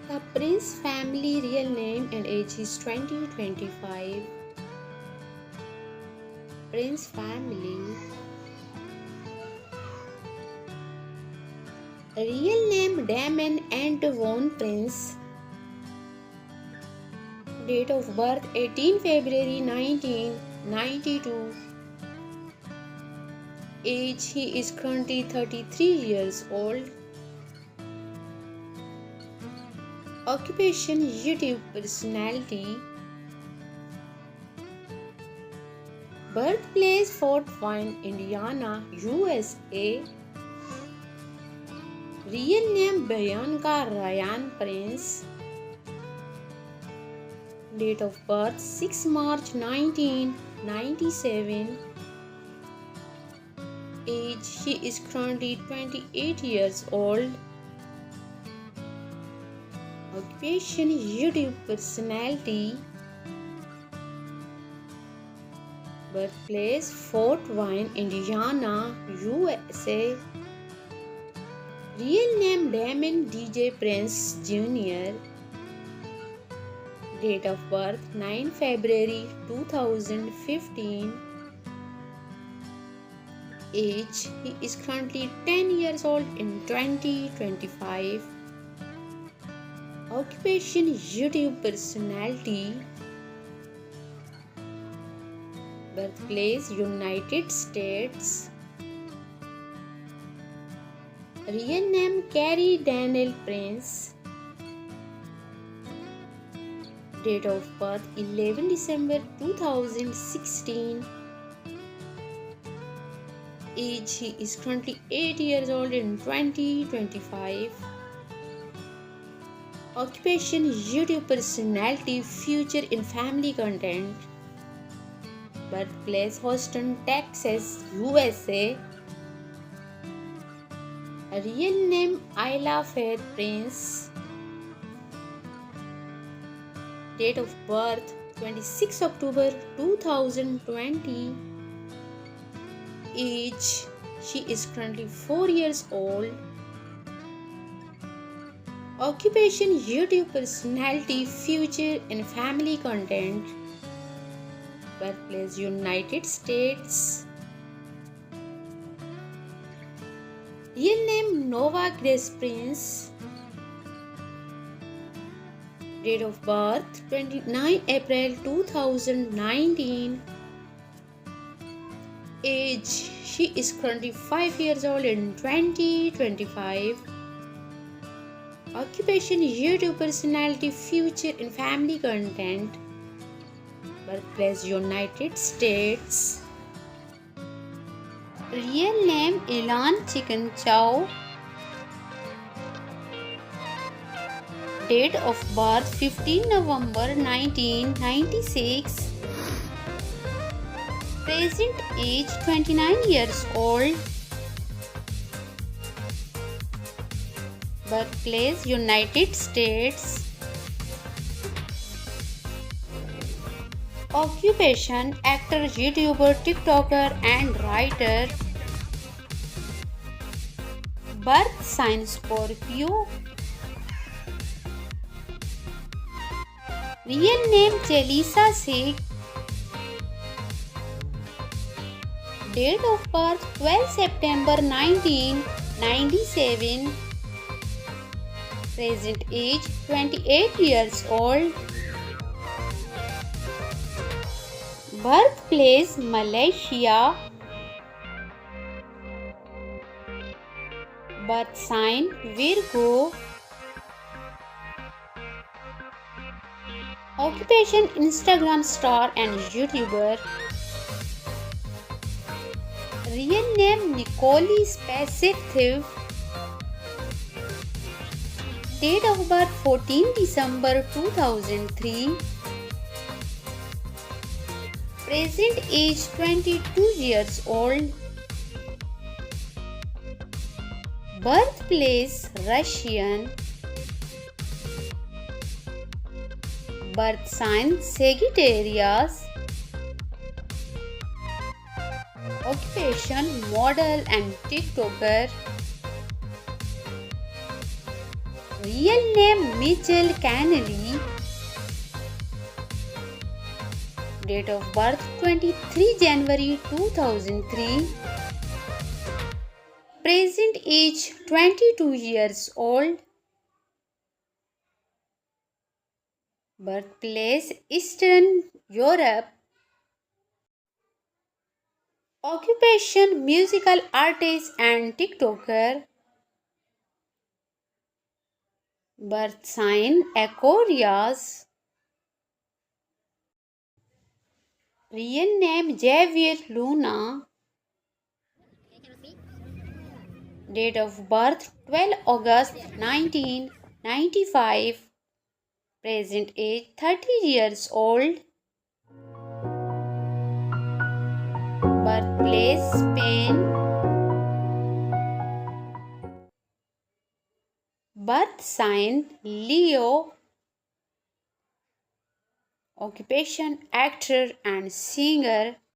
The prince family real name and age is 2025. Prince family real name Damon Antoine Prince. Date of birth 18 February 1992. Age he is currently 33 years old. Occupation YouTube personality. Birthplace Fort Wayne, Indiana, USA. Real name Bianca Ryan Prince. Date of birth 6 March 1997. Age he is currently 28 years old. Occupation YouTube personality. Birthplace Fort Wayne, Indiana, USA. Real name Damon DJ Prince Jr. Date of birth 9 February 2015. Age he is currently 10 years old in 2025. Occupation YouTube personality. Birthplace United States. Real name Carrie Daniel Prince. Date of birth 11 December 2016. Age he is currently 8 years old in 2025. Occupation YouTube personality, future in family content. Birthplace Houston, Texas, USA. Real name Isla Faith Prince. Date of birth 26 October 2020. Age she is currently 4 years old. Occupation YouTube personality, future in family content. Birthplace United States. Real name Nova Grace Prince. Date of birth 29 April 2019. Age she is currently 5 years old in 2025. Occupation YouTube personality, future in family content. Birthplace United States. Real name Elan Chicken Chow. Date of birth 15 November 1996. Present age 29 years old. Birthplace United States. Occupation actor, YouTuber, TikToker and writer. Birth sign Scorpio. Real name Chelisa Sikh. Date of birth 12 September 1997. Present age 28 years old. Birthplace Malaysia. Birth sign Virgo. Occupation Instagram star and YouTuber. Real name Nicole Spesivtsev. Date of birth 14 December 2003. Present age 22 years old. Birthplace Russian. Birth sign Sagittarius. Occupation model and TikToker. Real name Mitchell Kennelly. Date of birth 23 January 2003. Present age 22 years old. Birthplace Eastern Europe. Occupation musical artist and TikToker. Birth sign Aquarius. Real name Javier Luna. Date of birth 12 August 1995. Present age 30 years old. Birthplace Spain. Birth sign Leo. Occupation actor and singer.